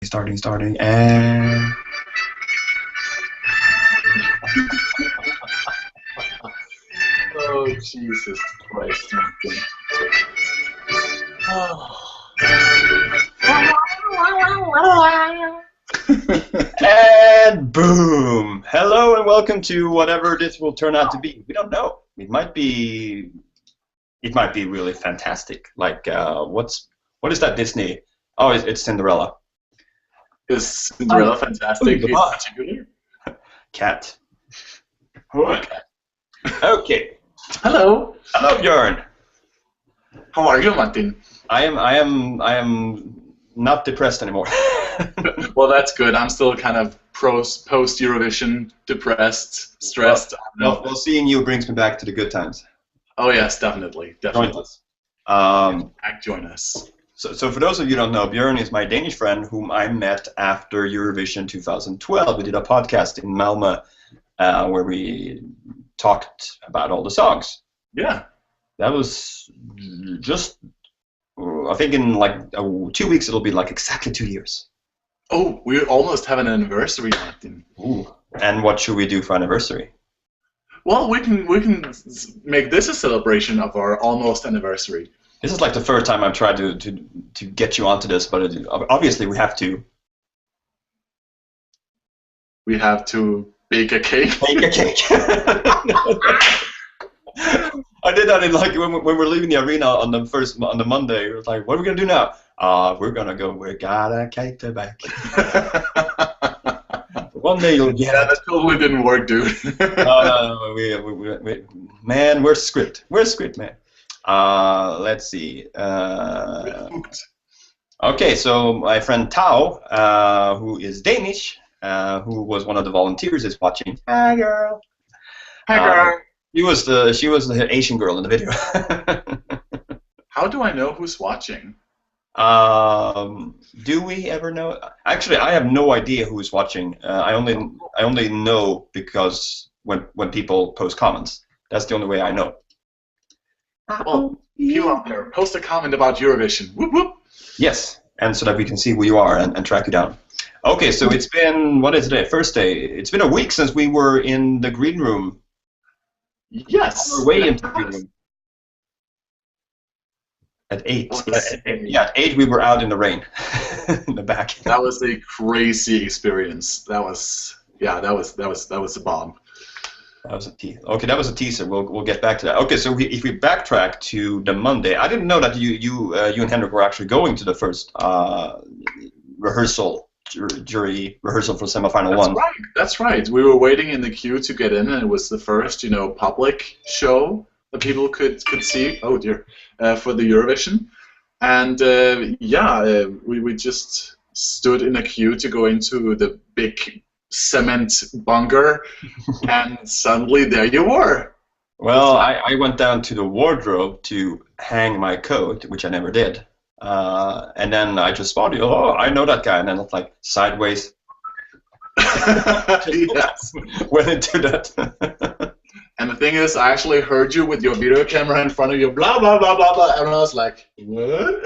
starting, and... Oh, Jesus Christ. And boom! Hello and welcome to whatever this will turn out to be. We don't know. It might be really fantastic. Like, what is that Disney? Oh, it's Cinderella. Is Cinderella fantastic in particular? Cat. Okay. Hello. Hello, Björn. How are you, Martin? I am not depressed anymore. Well, that's good. I'm still kind of post Eurovision, depressed, stressed. Well, seeing you brings me back to the good times. Oh yes, definitely. Join us. Join us. So for those of you who don't know, Björn is my Danish friend whom I met after Eurovision 2012. We did a podcast in Malta where we talked about all the songs. Yeah. That was just, I think in like 2 weeks it'll be like exactly 2 years. Oh, we almost have an anniversary, Martin. Ooh. And what should we do for anniversary? Well, we can make this a celebration of our almost anniversary. This is like the first time I've tried to get you onto this, but obviously we have to. We have to bake a cake. Bake a cake. I did that in like when we're leaving the arena on the Monday. It was like, what are we gonna do now? We're gonna go. We got a cake to bake. One day you'll get. Yeah, that totally didn't work, dude. No, we, man, where's script? Where's script, man? Let's see. Okay, so my friend Tao, who is Danish, who was one of the volunteers, is watching. Hi, girl. Hi, girl. She was the Asian girl in the video. How do I know who's watching? Do we ever know? Actually, I have no idea who's watching. I only know because when people post comments. That's the only way I know. Well, you out there, post a comment about Eurovision. Whoop whoop. Yes, and so that we can see who you are and track you down. Okay, so it's been, what is today? First day. It's been a week since we were in the green room. Yes. On our way into the green room. At 8. At 8 we were out in the rain, in the back. That was a crazy experience. That was a bomb. That was a teaser. Okay, that was a teaser. We'll get back to that. Okay, so if we backtrack to the Monday, I didn't know that you and Henrik were actually going to the first jury rehearsal for semifinal one. That's right. We were waiting in the queue to get in, and it was the first, public show that people could see. Oh dear, for the Eurovision, and we just stood in a queue to go into the big cement bunker, and suddenly there you were. Well, I went down to the wardrobe to hang my coat, which I never did. And then I just spotted, oh, I know that guy, and then it's like sideways. Yes. Went into that. And the thing is, I actually heard you with your video camera in front of you, blah, blah, blah, blah, blah, and I was like, what?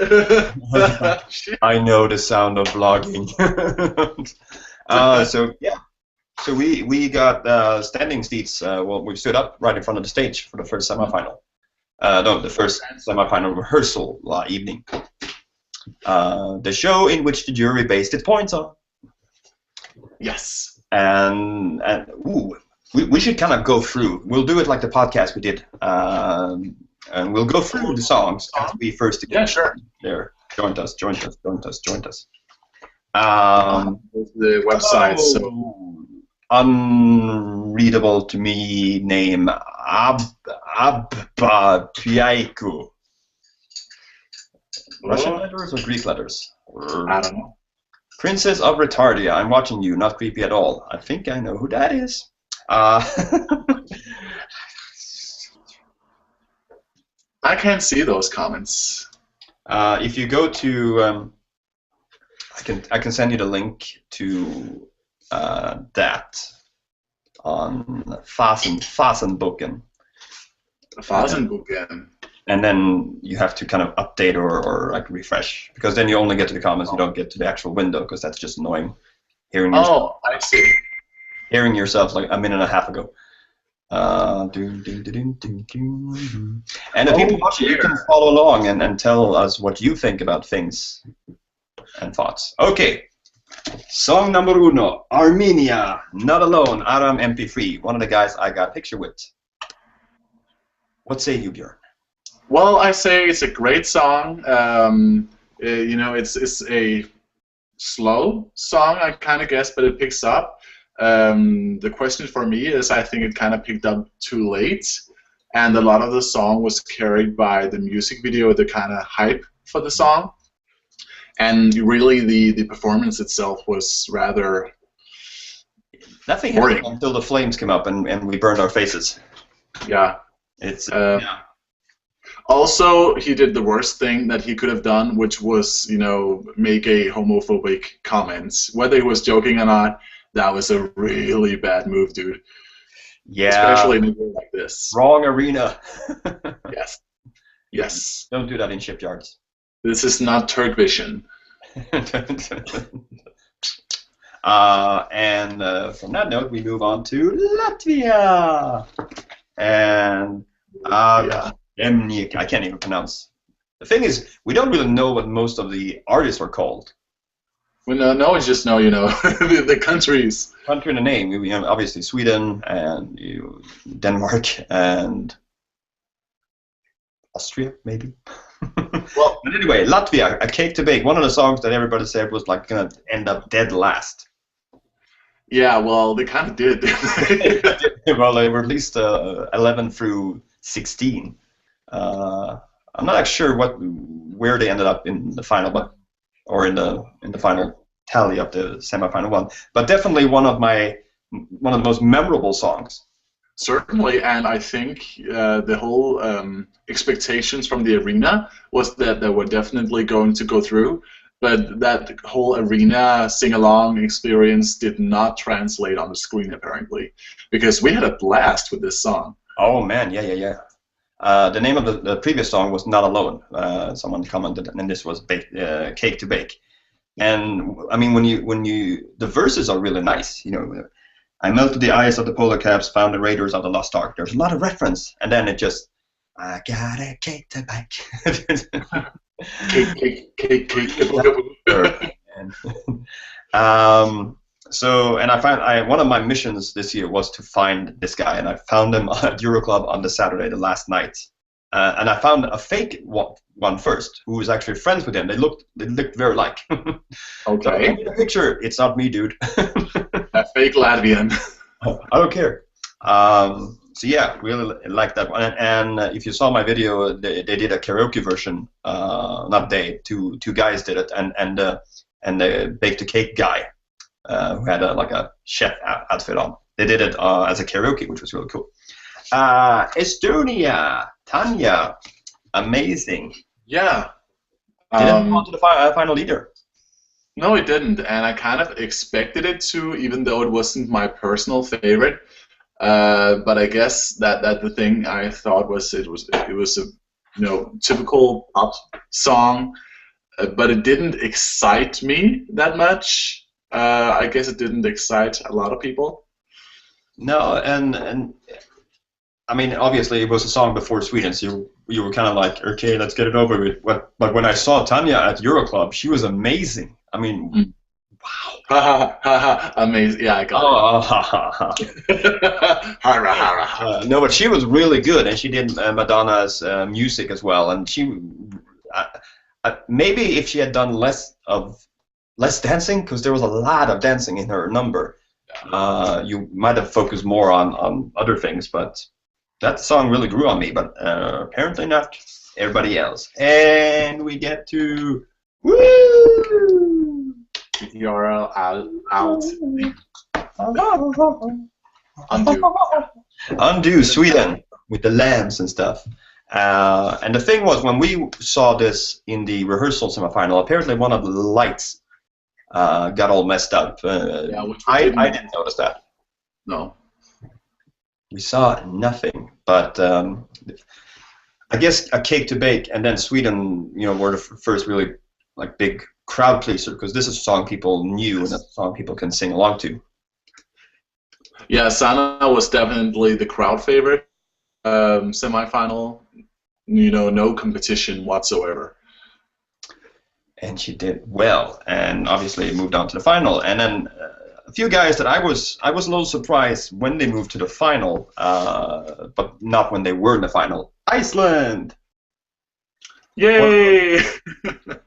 I know the sound of vlogging. So we got standing seats. Well, we stood up right in front of the stage for the first semifinal. The first semifinal rehearsal evening. The show in which the jury based its points on. Yes. And we should kind of go through. We'll do it like the podcast we did, and we'll go through the songs as we first. Yeah, sure. There, joined us. The website. So unreadable to me name Abba Piaiku. Russian letters or Greek letters? I don't know. Princess of Retardia. I'm watching you. Not creepy at all. I think I know who that is. I can't see those comments. If you go to, I can send you the link to that on Fasenboken. Fasenboken. and then you have to kind of update or like refresh, because then you only get to the comments, you don't get to the actual window, because that's just annoying. Hearing yourself, I see. Hearing yourself like a minute and a half ago. And the people watching, you can follow along and tell us what you think about things and thoughts. Okay, song number uno, Armenia, Not Alone, Aram MP3, one of the guys I got a picture with. What say you, Björn? Well, I say it's a great song. You know, it's a slow song, I kind of guess, but it picks up. The question for me is, I think it kind of picked up too late, and a lot of the song was carried by the music video, the kind of hype for the song, and really the performance itself was rather nothing happened until the flames came up and we burned our faces. Yeah. It's yeah. Also, he did the worst thing that he could have done, which was, you know, make a homophobic comment. Whether he was joking or not, that was a really bad move, dude. Yeah. Especially in a game like this. Wrong arena. Yes. Yes. Don't do that in shipyards. This is not Turk Vision. And from that note, we move on to Latvia. And I can't even pronounce. The thing is, we don't really know what most of the artists are called. We no, we just know, you know, the countries. Country and the name. We have obviously Sweden and Denmark and Austria, maybe. Well, but anyway, Latvia, A Cake to Bake. One of the songs that everybody said was like gonna end up dead last. Yeah, well, they kind of did. Well, they were at least 11 through 16. I'm not actually sure where they ended up in the final, or in the final tally of the semifinal one. But definitely one of the most memorable songs. Certainly, and I think the whole expectations from the arena was that they were definitely going to go through. But that whole arena sing-along experience did not translate on the screen, apparently, because we had a blast with this song. Oh man, yeah. The name of the previous song was Not Alone. Someone commented, and this was Cake to Bake. And I mean, when you the verses are really nice. You know, I melted the ice of the polar caps, found the raiders of the lost ark. There's a lot of reference, and then it just, I got a cake to bake. Cake. So, and one of my missions this year was to find this guy, and I found him at Euroclub on the Saturday, the last night. And I found a fake one first, who was actually friends with him. They looked very like. Okay. So, picture, it's not me, dude. A fake Latvian. I don't care. So yeah, really like that one. And if you saw my video, they did a karaoke version. Not they, two guys did it, and the Bake the Cake guy, who had like a chef outfit on. They did it as a karaoke, which was really cool. Estonia, Tanya, amazing. Yeah. Didn't go on to the final either. No, it didn't, and I kind of expected it to, even though it wasn't my personal favorite. But I guess that the thing I thought was it was a typical pop song, but it didn't excite me that much. I guess it didn't excite a lot of people. No, and I mean, obviously it was a song before Sweden, so you were kind of like, okay, let's get it over with. But when I saw Tanya at Euroclub, she was amazing. I mean, wow. Amazing. Yeah, I got it. No, but she was really good, and she did Madonna's music as well. And she, maybe if she had done less dancing, because there was a lot of dancing in her number, you might have focused more on other things. But that song really grew on me, but apparently not everybody else. And we get to woo! URL out. Undo Sweden with the lambs and stuff. And the thing was, when we saw this in the rehearsal semifinal, apparently one of the lights got all messed up. I didn't notice that. No. We saw nothing, but I guess a cake to bake, and then Sweden, were the first really like big crowd pleaser because this is a song people knew and a song people can sing along to. Yeah, Sana was definitely the crowd favorite. Semifinal, no competition whatsoever. And she did well, and obviously moved on to the final. And then a few guys that I was a little surprised when they moved to the final, but not when they were in the final. Iceland. Yay!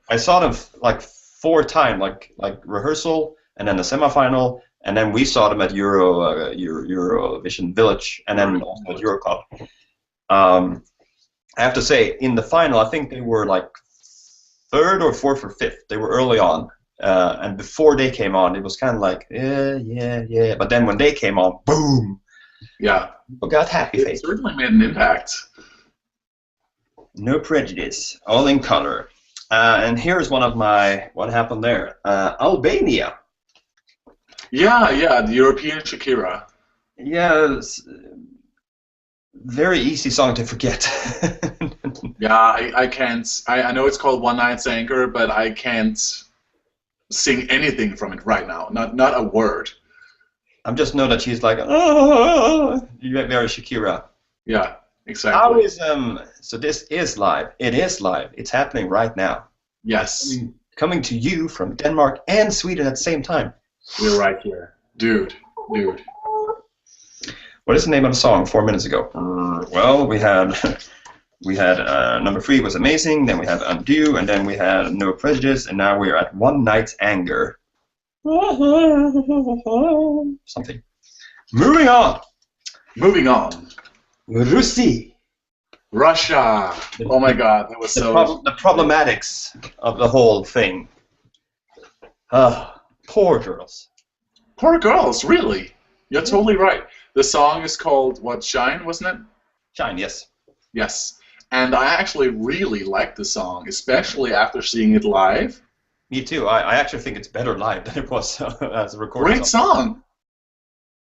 I saw them like 4 times, like rehearsal, and then the semifinal, and then we saw them at Eurovision Village, and then also at Euroclub. I have to say, in the final, I think they were like 3rd or 4th or 5th. They were early on, and before they came on, it was kind of like, yeah. But then when they came on, boom! Yeah. People got happy It face. certainly made an impact. No prejudice, all in color. And here's one of my, what happened there? Albania. Yeah, the European Shakira. Yeah, very easy song to forget. Yeah, I can't. I know it's called One Night's Anger, but I can't sing anything from it right now. Not a word. I just know that she's like, oh, very Shakira. Yeah, exactly. How is so this is live. It is live. It's happening right now. Yes. Coming to you from Denmark and Sweden at the same time. We're right here. Dude. What is the name of the song 4 minutes ago? Well, we had number 3 was Amazing, then we had Undo, and then we had No Prejudice, and now we're at One Night's Anger. Something. Moving on. Russia. Oh my God, that was the problematics of the whole thing. Poor girls. Poor girls, really. You're totally right. The song is called, what, Shine, wasn't it? Shine, yes. Yes. And I actually really like the song, especially after seeing it live. Me too. I actually think it's better live than it was as a recording. Great song.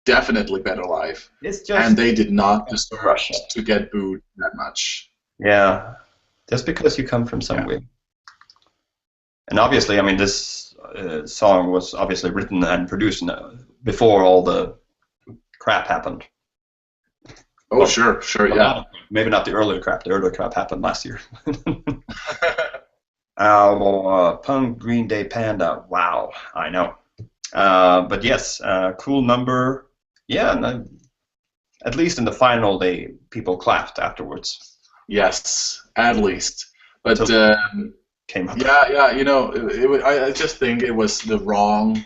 Definitely better live. It's just, and they did not deserve Russia to get booed that much. Yeah. Just because you come from somewhere. And obviously, I mean, this song was obviously written and produced before all the crap happened. Oh, well, sure, yeah. Maybe not the earlier crap. The earlier crap happened last year. Punk, Green Day, Panda. Wow, I know. But yes, cool number. Yeah, at least in the final, people clapped afterwards. Yes, at least. But came up. Yeah. I just think it was the wrong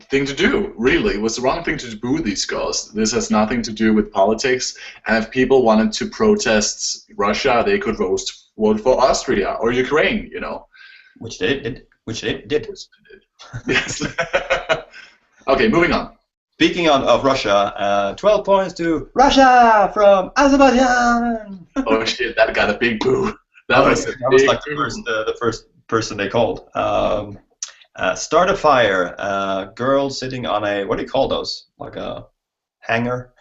thing to do. Really, it was the wrong thing to boo these girls. This has nothing to do with politics. And if people wanted to protest Russia, they could vote for Austria or Ukraine. Which they did. Yes. Okay, moving on. Speaking of Russia, 12 points to Russia from Azerbaijan. Oh shit, that got a big boo. That was like the first person they called. Start a fire. Girl sitting on a, what do you call those? Like a hanger?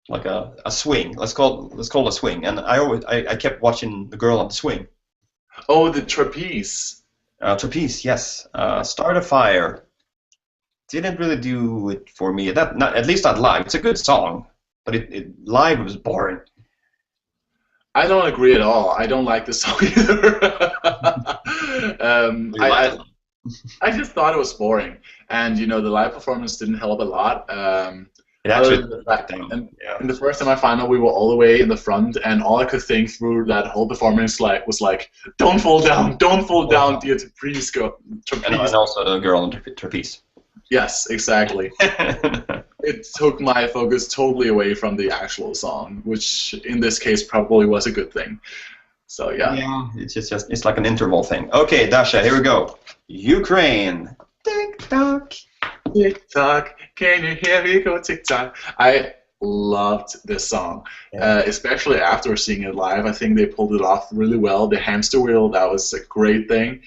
Like a swing. Let's call it a swing. And I kept watching the girl on the swing. Oh, the trapeze. Trapeze, yes. Start a fire. Didn't really do it for me. At least not live. It's a good song, but it live was boring. I don't agree at all. I don't like the song either. I just thought it was boring, and the live performance didn't help a lot. It actually in the first semi-final, we were all the way in the front, and all I could think through that whole performance was like, "Don't fall down, dear trapeze girl." And also the girl on trapeze. Yes, exactly. It took my focus totally away from the actual song, which in this case probably was a good thing. So yeah. Yeah, it's like an interval thing. Okay, Dasha, here we go. Ukraine. Tick tock. Tick tock. Can you hear me go tick tock? I loved this song, especially after seeing it live. I think they pulled it off really well. The hamster wheel, that was a great thing.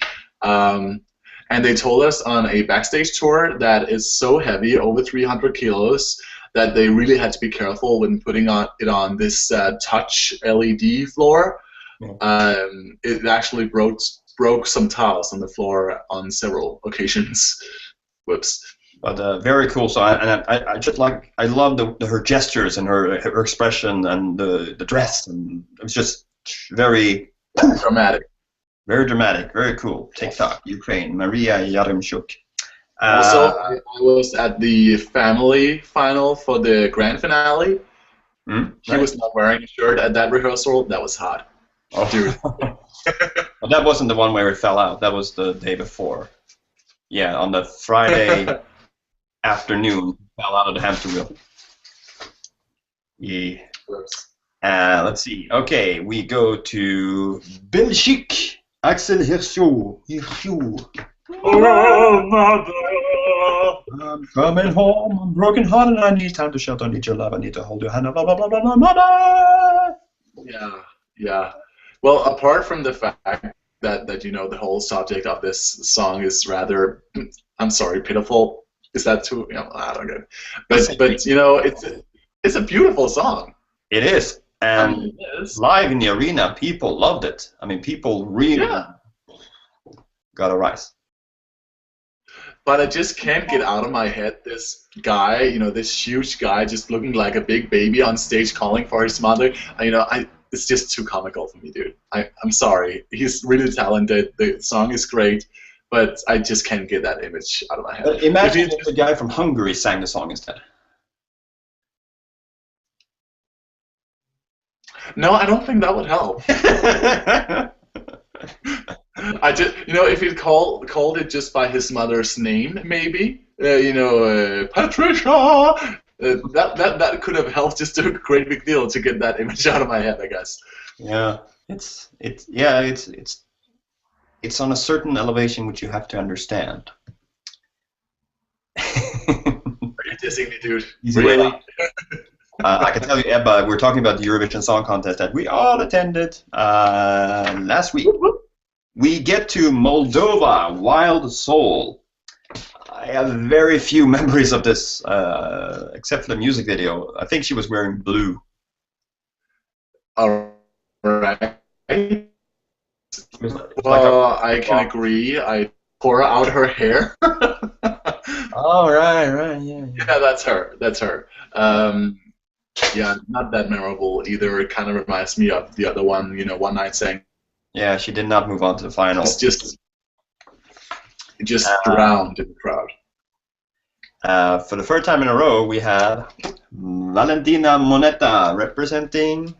And they told us on a backstage tour that it's so heavy, over 300 kilos, that they really had to be careful when putting it on this touch LED floor. It actually broke some tiles on the floor on several occasions. Whoops. But very cool. So I just I love her gestures and her expression and the dress, and it was just very dramatic. Very dramatic. Very cool. TikTok, Ukraine, Maria Yaremchuk. Also, I was at the family final for the grand finale. He was not wearing a shirt at that rehearsal. That was hot. Oh, dude. Well, that wasn't the one where it fell out. That was the day before. Yeah, on the Friday afternoon, fell out of the hamster wheel. Yeah. Let's see. Okay, we go to Belgique. Axel Hirschou. Oh, mother. I'm coming home. I'm broken hearted. I need time to shelter. I need your love. I need to hold your hand. Blah, blah, blah, blah, blah, mother. Yeah. Well, apart from the fact that the whole subject of this song is rather, I'm sorry, pitiful. Is that too? I don't get it. But it's a beautiful song. It is. And live in the arena, people loved it. I mean, people really got a rise. But I just can't get out of my head this guy, this huge guy just looking like a big baby on stage calling for his mother. It's just too comical for me, dude. I'm sorry. He's really talented. The song is great, but I just can't get that image out of my head. But imagine if the guy from Hungary sang the song instead. No, I don't think that would help. I just, if he'd called it just by his mother's name, maybe, Patricia. That could have helped just a great big deal to get that image out of my head, I guess. Yeah, it's on a certain elevation which you have to understand. Are you dissing me, dude? Really? I can tell you, Ebba, we're talking about the Eurovision Song Contest that we all attended last week. We get to Moldova, Wild Soul. I have very few memories of this, except for the music video. I think she was wearing blue. All right. Well, I can agree. I tore out her hair. Oh, right, yeah. Yeah, that's her. Yeah, not that memorable either. It kind of reminds me of the other one, One Night Stand. Yeah, she did not move on to the final. It's just drowned in the crowd. For the third time in a row, we had Valentina Moneta representing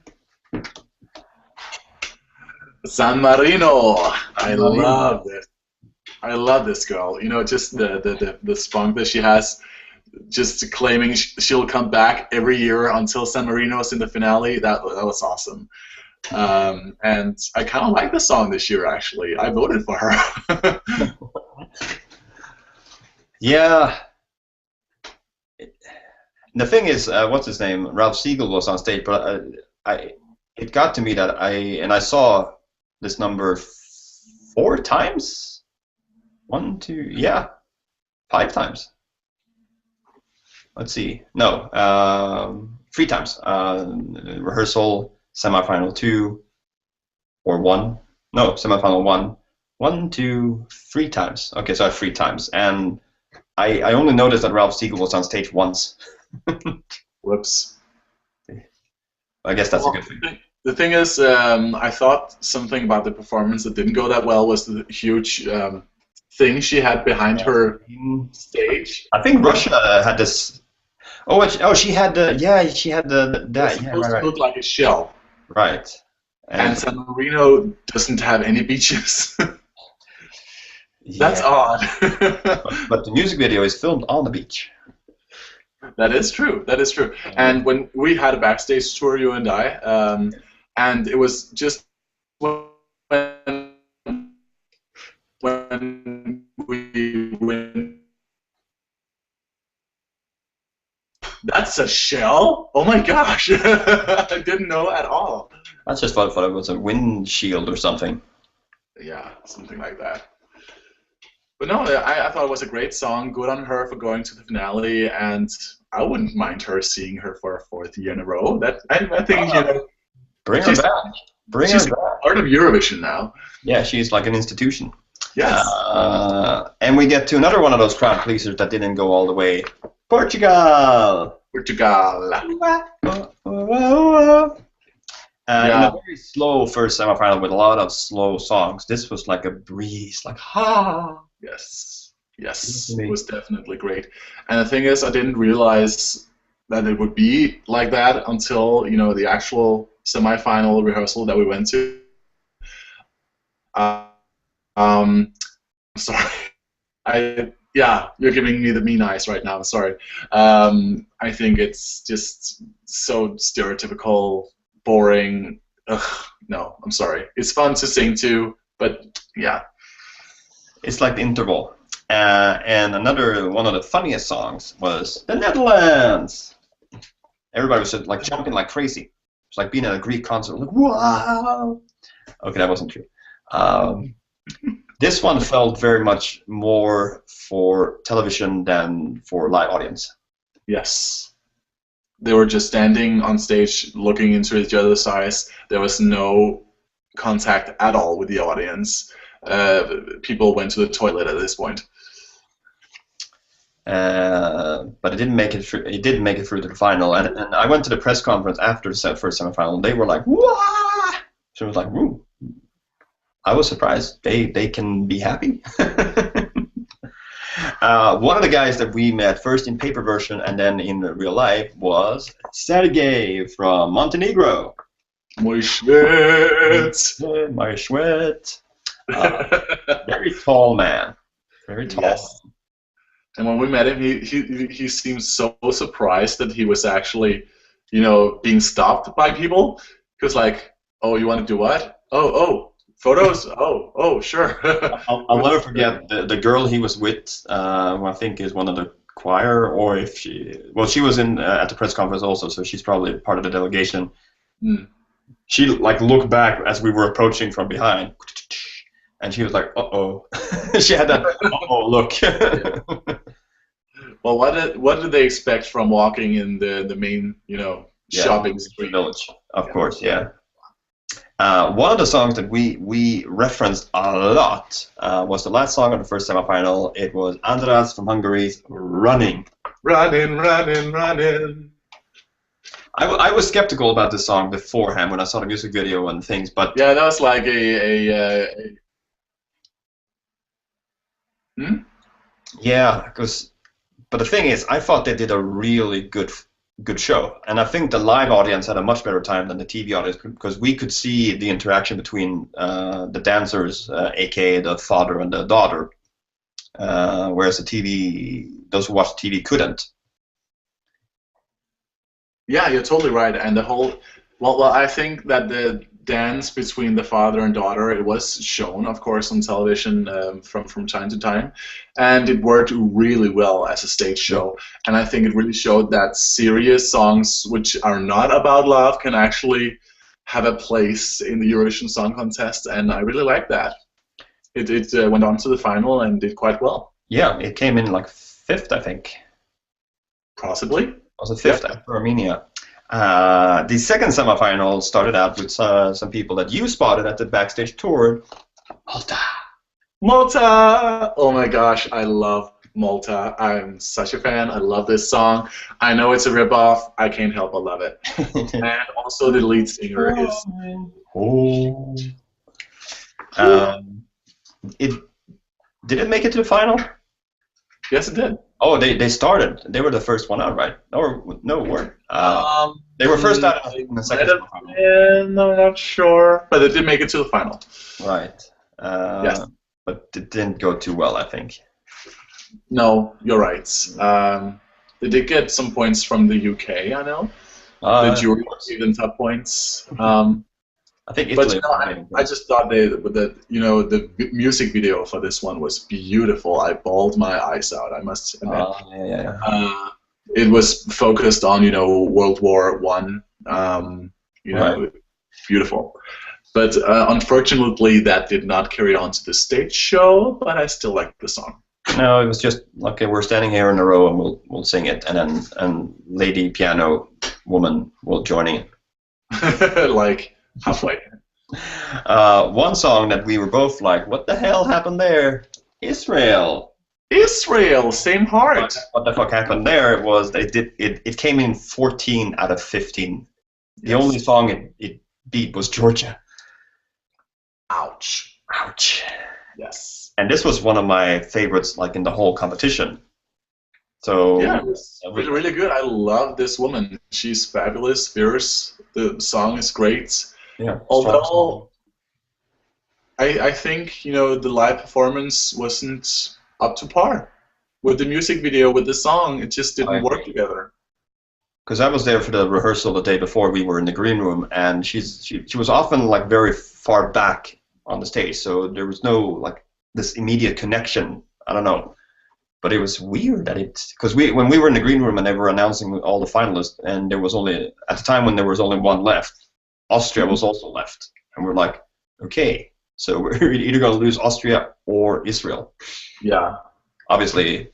San Marino. I love this. I love this girl. Just the spunk that she has. Just claiming she'll come back every year until San Marino's in the finale. That was awesome. And I kind of like the song this year, actually. I voted for her. Yeah. The thing is, what's his name? Ralph Siegel was on stage, but it got to me that I saw this number 4 times? 1, 2, yeah, 5 times. Let's see. No, 3 times. Rehearsal, semifinal 2, or 1. No, semifinal 1. 1, 2, 3 times. Okay, so I have 3 times, and I only noticed that Ralph Siegel was on stage once. Whoops. I guess that's a good thing. The thing is, I thought something about the performance that didn't go that well was the huge thing she had behind her stage. I think Russia had this. She had the. Yeah, she had the. That. It's supposed to look like a shell. Right. And San Marino doesn't have any beaches. That's odd. but the music video is filmed on the beach. That is true. And when we had a backstage tour, you and I, and it was just when we went. That's a shell? Oh my gosh! I didn't know at all. I just thought it was a windshield or something. Yeah, something like that. But no, I thought it was a great song. Good on her for going to the finale, and I wouldn't mind her seeing her for a 4th year in a row. That I think bring her back. Bring her she's back. part of Eurovision now. Yeah, she's like an institution. Yes. And we get to another one of those crowd pleasers that didn't go all the way. Portugal. Portugal. In a very slow first semifinal with a lot of slow songs. This was like a breeze, like ha. Yes, it was definitely great. And the thing is, I didn't realize that it would be like that until the actual semifinal rehearsal that we went to. Sorry, you're giving me the mean eyes right now. I'm sorry. I think it's just so stereotypical, boring. Ugh, no, I'm sorry. It's fun to sing to, but yeah. It's like the interval. And another one of the funniest songs was The Netherlands. Everybody was like jumping like crazy. It's like being at a Greek concert. Like, wow! Okay, that wasn't true. This one felt very much more for television than for live audience. Yes. They were just standing on stage looking into each other's eyes. There was no contact at all with the audience. People went to the toilet at this point. But it didn't make it through. It didn't make it through to the final. And I went to the press conference after the first semifinal. And they were like, "Wah!" So it was like, "Woo!" I was surprised. They can be happy. One of the guys that we met first in paper version and then in real life was Sergey from Montenegro. My sweat. My sweat. Very tall man. Very tall. Yes. And when we met him, he seemed so surprised that he was actually, being stopped by people. He was like, "Oh, you want to do what? Oh, photos? Oh, sure." I'll never forget the girl he was with, who I think is one of the choir, or if she was in at the press conference also, so she's probably part of the delegation. Mm. She looked back as we were approaching from behind, and she was like, "Uh-oh." She had that "uh-oh" look. Well, what did they expect from walking in the main, shopping street? Village, of course, yeah. One of the songs that we referenced a lot was the last song of the first semifinal. It was Andras from Hungary's "Running." Running, running, running. I was skeptical about this song beforehand when I saw the music video and things, but yeah, that was like yeah, but the thing is, I thought they did a really good show, and I think the live audience had a much better time than the TV audience because we could see the interaction between the dancers, aka the father and the daughter, whereas those who watched TV couldn't. Yeah, you're totally right, and the whole well, I think that the dance between the father and daughter, it was shown, of course, on television from time to time, and it worked really well as a stage show. And I think it really showed that serious songs which are not about love can actually have a place in the Eurovision Song Contest, and I really like that. It went on to the final and did quite well. Yeah, it came in like 5th, I think. Possibly. Was it 5th after Armenia? The second semifinal started out with some people that you spotted at the backstage tour. Malta! Oh my gosh, I love Malta. I'm such a fan. I love this song. I know it's a ripoff. I can't help but love it. And also the lead singer is... Oh. Did it make it to the final? Yes, it did. Oh, they started. They were the first one out, right? No, weren't. They were first out in the second final. Yeah, no, I'm not sure. But they did make it to the final. Right. Yes. But it didn't go too well, I think. No, you're right. They did get some points from the UK, I know. The jury gave them top points. I think Italy. But I just thought the music video for this one was beautiful. I bawled my eyes out, I must admit. Yeah. It was focused on World War I. Right. Beautiful. But unfortunately, that did not carry on to the stage show. But I still like the song. No, it was just okay. We're standing here in a row, and we'll sing it, and lady piano woman will join in. Like halfway. One song that we were both like, what the hell happened there? Israel. Israel, same heart. What the fuck happened there was it came in 14 out of 15. The only song it beat was Georgia. Ouch. Ouch. Yes. And this was one of my favorites, like in the whole competition. So yeah, it was really, really good. I love this woman. She's fabulous, fierce. The song is great. Yeah. Although I think the live performance wasn't up to par with the music video, with the song. It just didn't work together. Because I was there for the rehearsal the day before. We were in the green room, and she was often like very far back on the stage, so there was no like this immediate connection. I don't know, but it was weird that because when we were in the green room and they were announcing all the finalists, and there was only at the time when there was only one left, Austria was also left, and we're like, okay, so we're either going to lose Austria or Israel. Yeah. Obviously,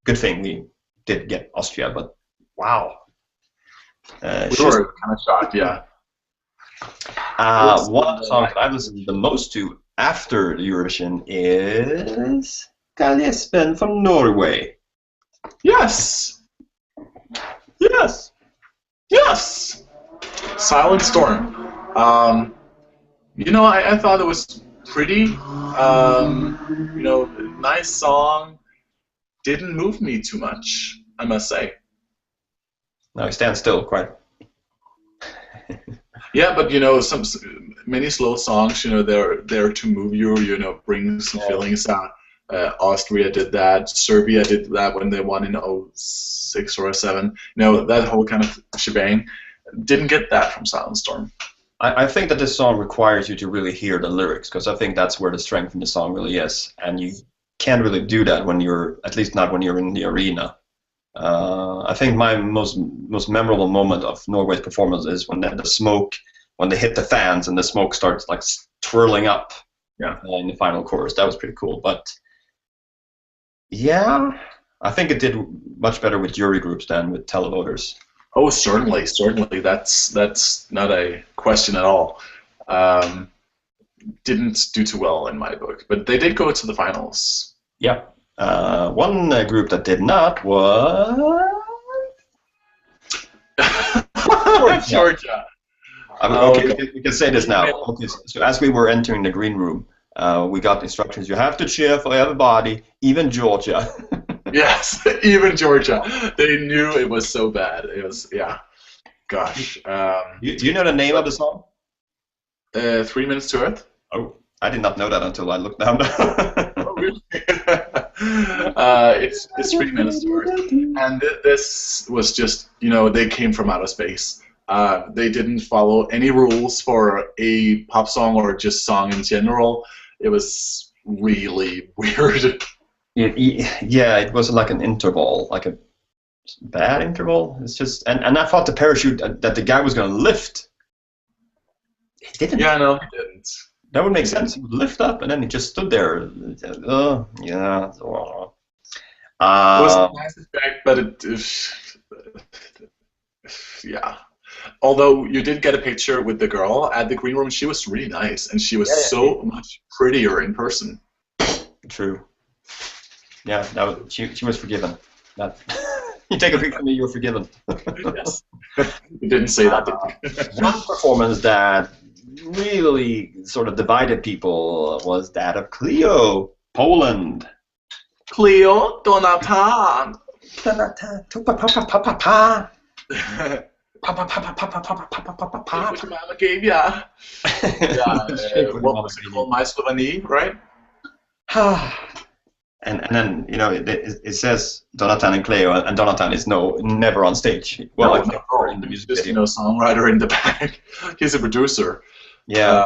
good thing we did get Austria, but wow. We were kind of shocked, yeah. One of the songs that I listened the most to after the Eurovision is Espen from Norway. Yes! Yes! Yes! Silent Storm. I thought it was pretty. Nice song. Didn't move me too much, I must say. No, he stands still quite. Yeah, but many slow songs, they're there to move you, bring some feelings out. Austria did that. Serbia did that when they won in 06 or 07. That whole kind of shebang. Didn't get that from Silent Storm. I think that this song requires you to really hear the lyrics, because I think that's where the strength in the song really is, and you can't really do that when you're, at least not when you're in the arena. I think my most memorable moment of Norway's performance is when when they hit the fans and the smoke starts like twirling up in the final chorus. That was pretty cool. But yeah, I think it did much better with jury groups than with televoters. Oh, certainly. That's not a question at all. Didn't do too well in my book, but they did go to the finals. Yeah. One group that did not was Georgia. Okay, we can say this now. Okay, so as we were entering the green room, we got instructions. You have to cheer for everybody, even Georgia. Yes, even Georgia. They knew it was so bad. It was, yeah. Gosh. Do you know the name of the song? 3 Minutes to Earth. Oh, I did not know that until I looked down. Oh, really? It's 3 Minutes to Earth. And this was just, they came from outer space. They didn't follow any rules for a pop song or just song in general. It was really weird. Yeah, it was like an interval, like a bad interval. It's just, and I thought the parachute that the guy was going to lift. He didn't. Yeah, no, he didn't. That would make sense. He would lift up, and then he just stood there. Yeah. It was a nice effect, but yeah. Although you did get a picture with the girl at the green room, she was really nice, and she was so much prettier in person. True. Yeah, she was forgiven. You take a picture of me, you're forgiven. Yes. You didn't say that, did you? One performance that really sort of divided people was that of Cleo, Poland. Cleo, Donatan. What your mama gave ya. What was it called? My Slovenie, right? And then it says Donatan and Cleo, and Donatan is never on stage. Well, in the music just video. songwriter in the back. He's a producer. Yeah.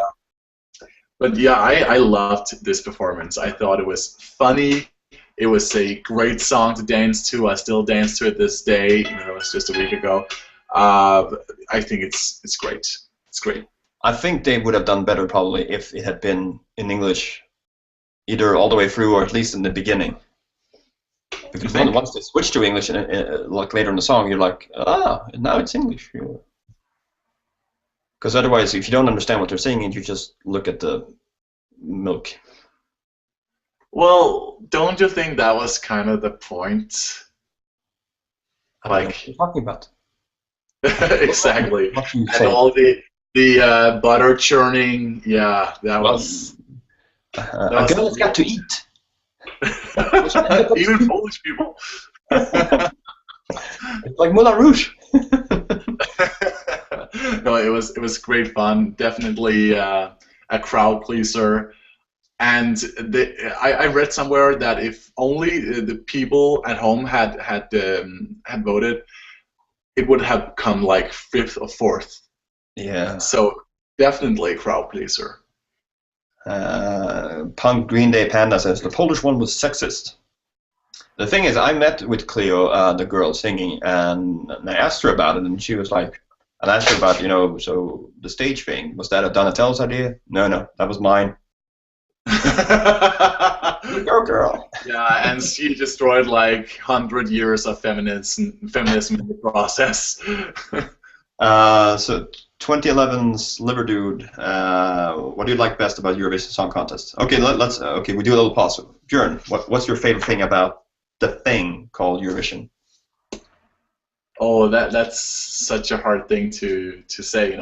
But yeah, I loved this performance. I thought it was funny. It was a great song to dance to. I still dance to it this day, even though it was just a week ago. I think it's great. It's great. I think they would have done better probably if it had been in English, either all the way through or at least in the beginning. Because once they switch to English, like later in the song, you're like, ah, now it's English. Because otherwise, if you don't understand what they're saying, you just look at the milk. Well, don't you think that was kind of the point? Like, what are you talking about? Exactly. What you And say? all the butter churning, yeah, that was. A girl has got to eat. Even Polish people. It's like Moulin Rouge. No, it was great fun. Definitely a crowd pleaser. And I read somewhere that if only the people at home had voted, it would have come like 5th or 4th. Yeah. So definitely crowd pleaser. Punk Green Day Panda says the Polish one was sexist. The thing is, I met with Cleo, the girl singing, and I asked her about it, and she was like, I asked her about, so the stage thing, was that a Donatello's idea? No, that was mine. Go girl. Yeah, and she destroyed like 100 years of feminism in the process. So 2011's Liver Dude, what do you like best about Eurovision Song Contest? Okay, let's we do a little pause. Björn, what's your favorite thing about the thing called Eurovision? Oh, that's such a hard thing to say,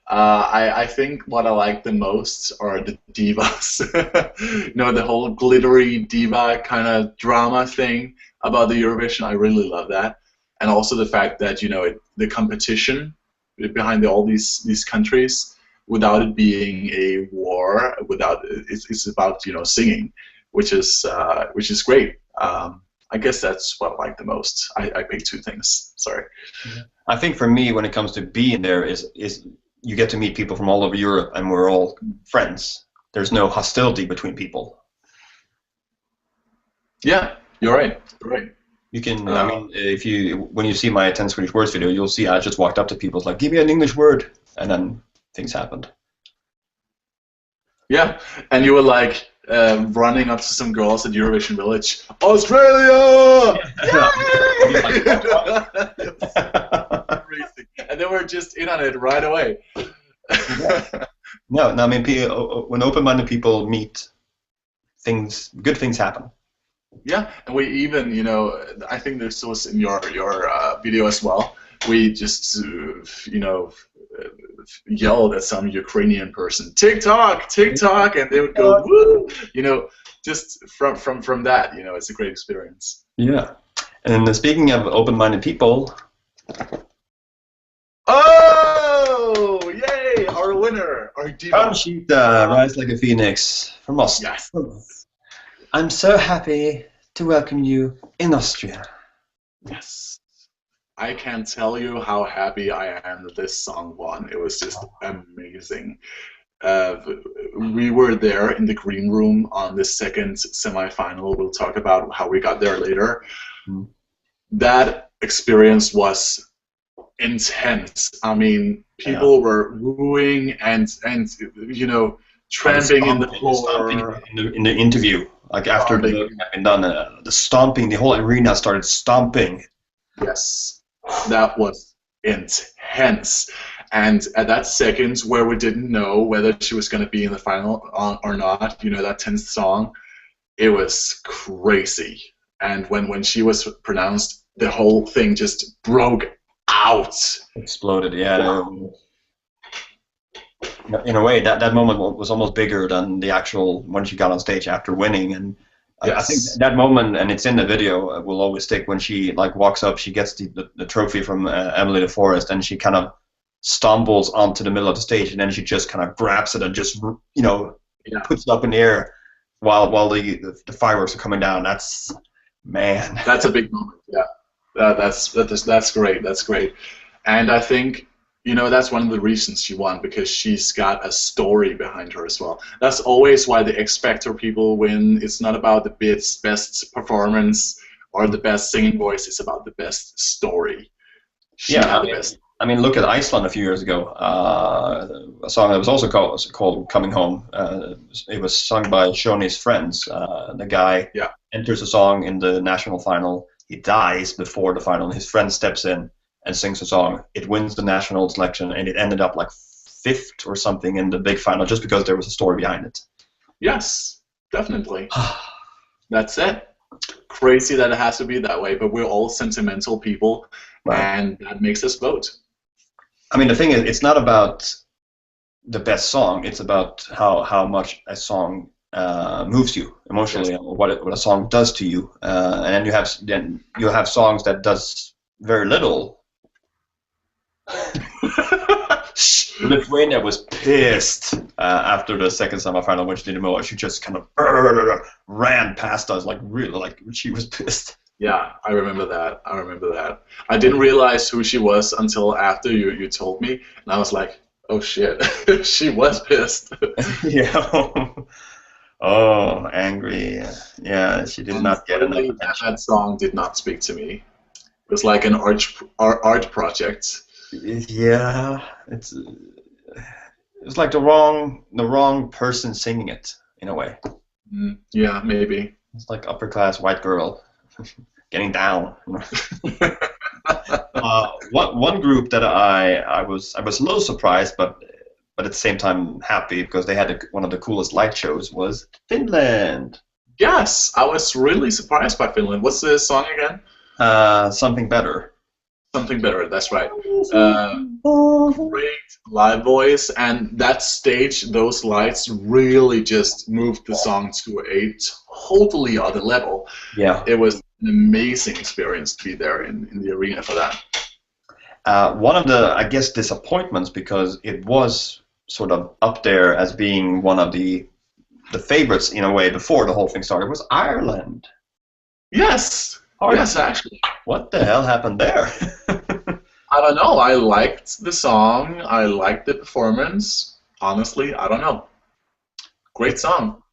I think what I like the most are the divas. The whole glittery diva kind of drama thing about the Eurovision. I really love that, and also the fact that the competition behind all these countries, without it being a war, it's about singing, which is great. I guess that's what I like the most. I picked 2 things. Sorry. I think for me, when it comes to being there, is you get to meet people from all over Europe, and we're all friends. There's no hostility between people. Yeah, you're right. You're right. You can, when you see my 10 Swedish words video, you'll see I just walked up to people, like, give me an English word, and then things happened. Yeah, and you were like running up to some girls at Eurovision Village, Australia! And they were just in on it right away. No, I mean, when open-minded people meet, good things happen. Yeah, and we even, I think this was in your video as well. We just, yelled at some Ukrainian person, TikTok, and they would go, woo! Just from that, it's a great experience. Yeah, and speaking of open-minded people. Oh, yay! Our winner, our diva. Conchita, rise like a phoenix from Austria. Yes. I'm so happy to welcome you in Austria. Yes. I can't tell you how happy I am that this song won. It was just amazing. We were there in the green room on the second semifinal. We'll talk about how we got there later. Mm. That experience was intense. I mean, people were wooing and tramping in the floor. In the interview, like after the had been done, the stomping, the whole arena started stomping. Yes, that was intense. And at that second where we didn't know whether she was going to be in the final or not, that 10th song, it was crazy. And when she was pronounced, the whole thing just broke out. Exploded, yeah. In a way, that moment was almost bigger than the actual when she got on stage after winning. And yes. I think that moment, and it's in the video, will always stick when she walks up, she gets the trophy from Emily de Forest, and she kind of stumbles onto the middle of the stage, and then she just kind of grabs it and just puts it up in the air while the fireworks are coming down. That's a big moment. Yeah, that's great. That's great. And I think that's one of the reasons she won, because she's got a story behind her as well. That's always why the X Factor people win. It's not about the best performance or the best singing voice. It's about the best story. She had the best. I mean, look at Iceland a few years ago. A song that was also called "Coming Home." It was sung by Shoney's friends. The guy enters a song in the national final. He dies before the final. His friend steps in and sings a song. It wins the national selection, and it ended up like 5th or something in the big final, just because there was a story behind it. Yes, definitely. That's it. Crazy that it has to be that way, but we're all sentimental people, and that makes us vote. I mean, the thing is, it's not about the best song. It's about how much a song moves you emotionally, or what a song does to you. And then you have songs that does very little. Lithuania was pissed after the second semifinal when she didn't know. She just kind of ran past us, like really, like she was pissed. Yeah, I remember that. I didn't realize who she was until after you told me, and I was like, oh shit, she was pissed. Yeah. Oh, angry. Yeah, she did not get enough attention. That song did not speak to me. It was like an art project. Yeah, it's like the wrong person singing it in a way. Yeah, maybe. It's like upper class white girl getting down. One group that I was a little surprised, but at the same time happy because they had one of the coolest light shows was Finland. Yes, I was really surprised by Finland. What's the song again? Something Better. Something Better, that's right. Great live voice, and that stage, those lights really just moved the song to a totally other level. Yeah. It was an amazing experience to be there in the arena for that. One of the, I guess, disappointments, because it was sort of up there as being one of the favorites in a way before the whole thing started, was Ireland. Yes. Yes, actually. What the hell happened there? I don't know. I liked the song. I liked the performance. Honestly, I don't know. Great song.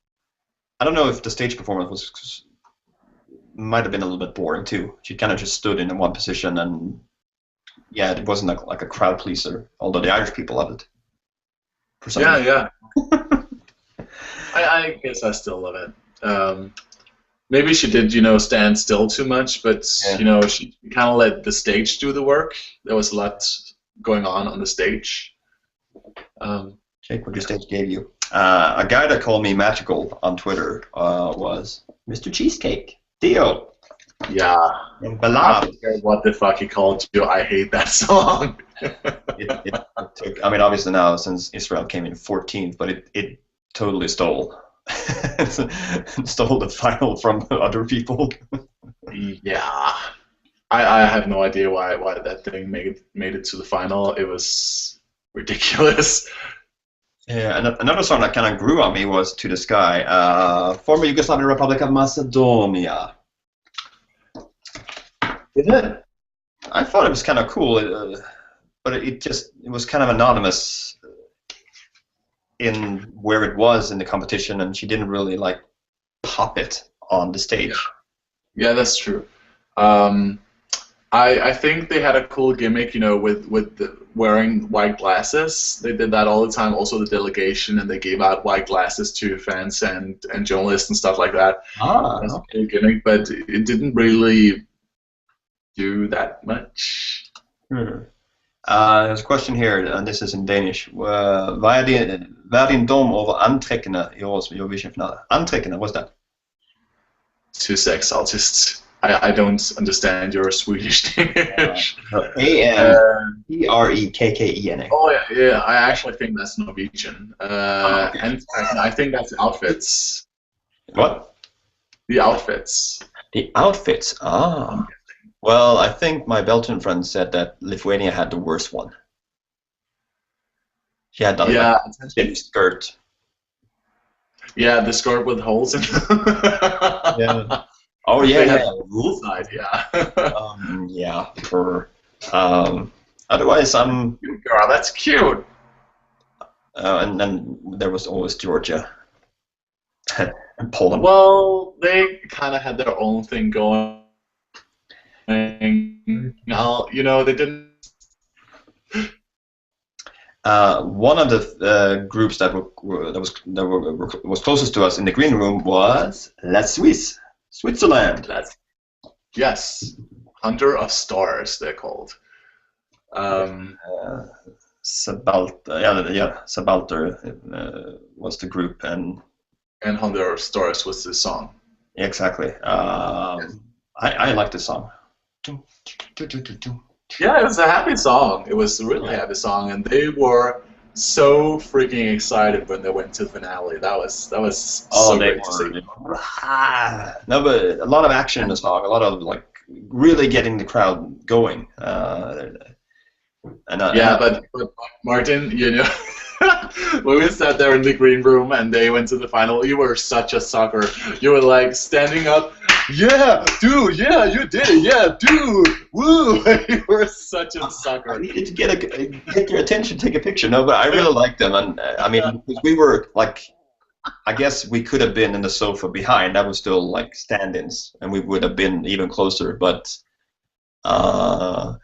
I don't know if the stage performance might have been a little bit boring too. She kind of just stood in one position, and yeah, it wasn't like a crowd pleaser. Although the Irish people loved it. For some reason. Yeah. I guess I still love it. Maybe she did, stand still too much, but she kind of let the stage do the work. There was a lot going on the stage. Check what your stage gave you. A guy that called me magical on Twitter was Mr. Cheesecake, Theo. Yeah. I don't care what the fuck he called you. I hate that song. it took, I mean, obviously now since Israel came in 14th, but it totally stole. Stole the final from other people. Yeah, I have no idea why that thing made it to the final. It was ridiculous. Yeah, and another song that kind of grew on me was "To the Sky," former Yugoslavian Republic of Macedonia. Is it? I thought it was kind of cool, but it was kind of anonymous in where it was in the competition, and she didn't really like pop it on the stage. Yeah, that's true. I think they had a cool gimmick, with wearing white glasses. They did that all the time. Also, the delegation, and they gave out white glasses to fans and journalists and stuff like that. That's a cool gimmick, but it didn't really do that much. There's a question here, and this is in Danish. Vad är din dom over anträckene i årets Eurovision-finale? Anträckene, what's that? 2 secs, I'll just... I don't understand your Swedish English. Antrekkene. Oh, yeah, I actually think that's Norwegian. And I think that's outfits. What? The outfits. The outfits? Ah. Well, I think my Belgian friend said that Lithuania had the worst one. She had that stiff skirt. Yeah, the skirt with holes in it. Yeah. Oh yeah. Side, yeah. Yeah. Otherwise, Girl, that's cute. And then there was always Georgia and Poland. Well, they kind of had their own thing going. Now, they didn't One of the groups that was closest to us in the green room was La Suisse, Switzerland. Yes, Hunter of Stars, they're called. Sabalter was the group, and Hunter of Stars was the song. Exactly. I like the song. Yeah, it was a happy song. It was a really happy song, and they were so freaking excited when they went to the finale. That was so great to see. No, but a lot of action in the song. A lot of like really getting the crowd going. But Martin, you know, when we sat there in the green room and they went to the final, you were such a sucker. You were like standing up. Yeah, dude. Yeah, you did it. Yeah, dude. Woo! You were such a sucker. I needed to get your attention, take a picture. No, but I really liked them, and I mean, we were like, I guess we could have been in the sofa behind. That was still like stand-ins, and we would have been even closer. But because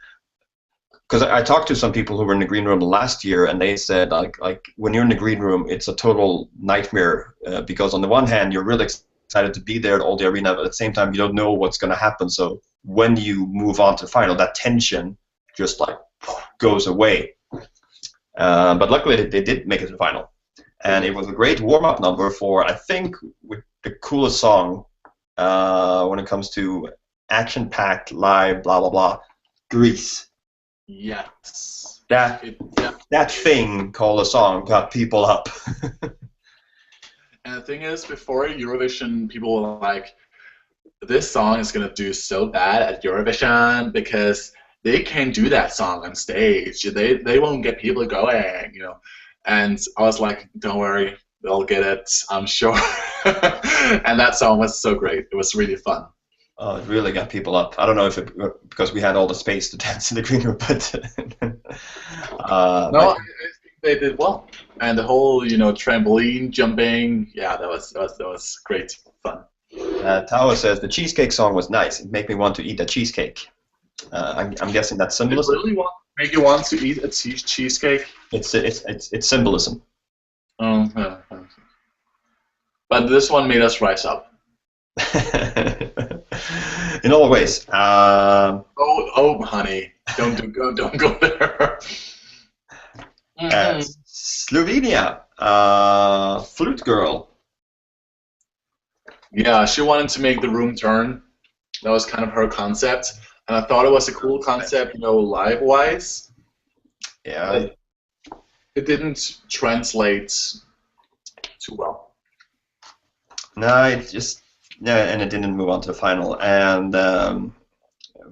I talked to some people who were in the green room last year, and they said like when you're in the green room, it's a total nightmare because on the one hand you're really excited to be there at all the arena, but at the same time you don't know what's going to happen. So when you move on to the final, that tension just like goes away. But luckily they did make it to the final, and it was a great warm-up number for, I think, the coolest song when it comes to action-packed live blah blah blah, Grease. Yes. That thing called a song got people up. And the thing is, before Eurovision, people were like, this song is going to do so bad at Eurovision because they can't do that song on stage. They won't get people going, you know. And I was like, don't worry, they'll get it, I'm sure. And that song was so great. It was really fun. Oh, it really got people up. I don't know if it because we had all the space to dance in the green room, but no, I think they did well. And the whole, you know, trampoline jumping, yeah, that was great fun. Tawa says the cheesecake song was nice. It made me want to eat a cheesecake. I'm guessing that's symbolism. It really make you want to eat a cheesecake? It's symbolism. Oh, yeah. But this one made us rise up. In all ways. Oh, honey, don't go there. Slovenia, flute girl. Yeah, she wanted to make the room turn. That was kind of her concept, and I thought it was a cool concept, you know, live-wise. Yeah. But it didn't translate too well. No, and it didn't move on to the final, and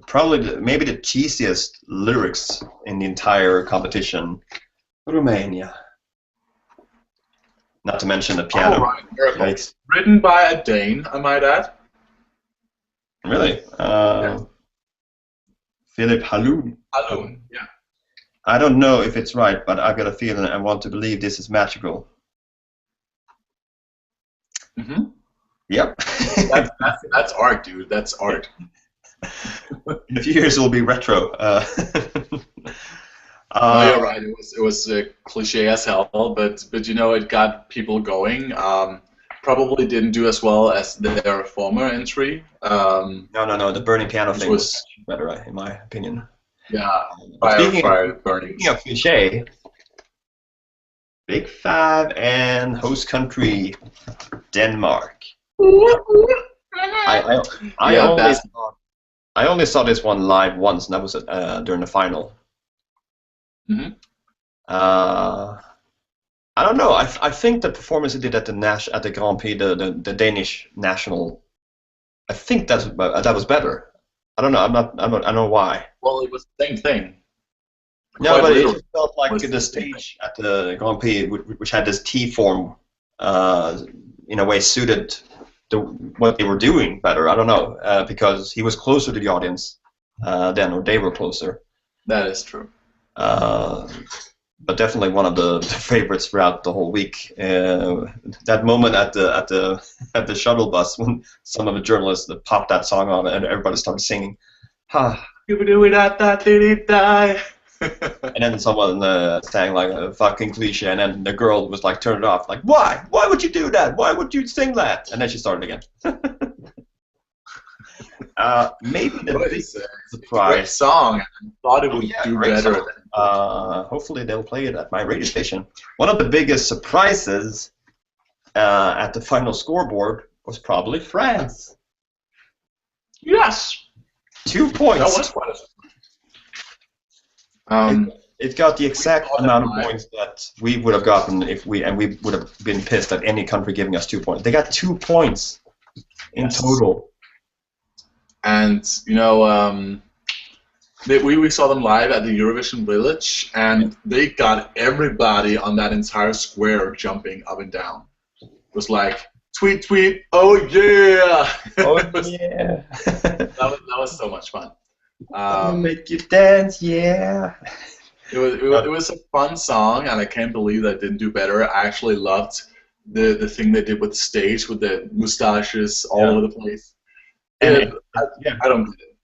probably maybe the cheesiest lyrics in the entire competition, Romania. Not to mention the piano. Oh, right. Written by a Dane, I might add. Really? Philip Haloon. Haloon, yeah. I don't know if it's right, but I've got a feeling I want to believe this is magical. Mm-hmm. Yep. That's art, dude. That's art. In a few years, it will be retro. No, you're right. It was cliche as hell, but you know, it got people going. Probably didn't do as well as their former entry. No. The burning piano thing was better, in my opinion. Yeah. Speaking burning. of cliche, Big Five and host country Denmark. I only saw this one live once, and that was during the final. Mm-hmm. I don't know. I think the performance he did at the Grand Prix, the Danish national, I think that was better. I don't know. I don't know why. Well, it was the same thing. No, but it just felt like the stage at the Grand Prix, which had this T form, in a way suited what they were doing better. I don't know, because he was closer to the audience then, or they were closer. That is true. But definitely one of the favorites throughout the whole week. That moment at the shuttle bus when some of the journalists popped that song on and everybody started singing. Ha. You do it at that, did it die? And then someone sang like a fucking cliche, and then the girl was like, turn it off. Like, why? Why would you do that? Why would you sing that? And then she started again. Maybe the biggest surprise. Great song. I thought it would do better. Hopefully they'll play it at my radio station. One of the biggest surprises at the final scoreboard was probably France. Yes. 2 points. That was quite a it got the exact amount of points that we would have gotten if we would have been pissed at any country giving us 2 points. They got 2 points in total. And you know, we saw them live at the Eurovision Village, and they got everybody on that entire square jumping up and down. It was like tweet, tweet, oh yeah! Oh yeah! that was so much fun. Make you dance, yeah. It was a fun song, and I can't believe that it didn't do better. I actually loved the thing they did with the stage, with the mustaches all over the place. I don't get it.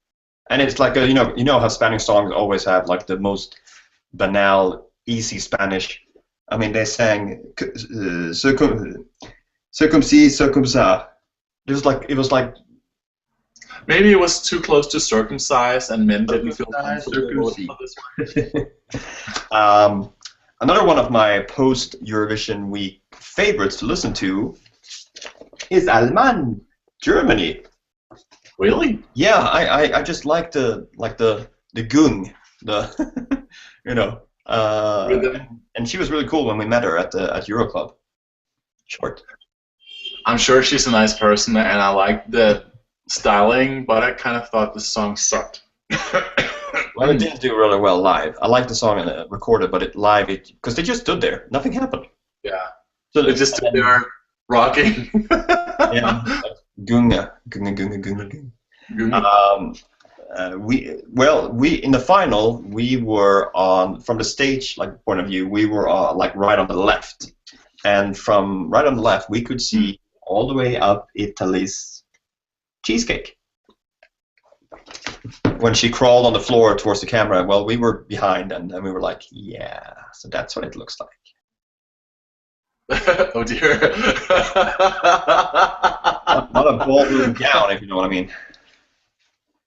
And it's like you know how Spanish songs always have like the most banal, easy Spanish. I mean, they sang "Ce comme ci, ce comme ça." It was like. Maybe it was too close to circumcised, and men didn't feel comfortable with this one. Another one of my post-Eurovision week favorites to listen to is Allemagne, Germany. Really? Yeah, I just like the gung, the and she was really cool when we met her at Euroclub. Short. I'm sure she's a nice person, and I like the styling, but I kind of thought the song sucked. Well, it didn't do really well live. I like the song and recorded, but because they just stood there, nothing happened. Yeah. So they just stood there rocking. Yeah. Gunga. We in the final we were on from the stage point of view we were right on the left, and from right on the left we could see all the way up Italy's cheesecake. When she crawled on the floor towards the camera, well, we were behind, and we were like, yeah, so that's what it looks like. Oh dear. Not a ballroom gown, if you know what I mean.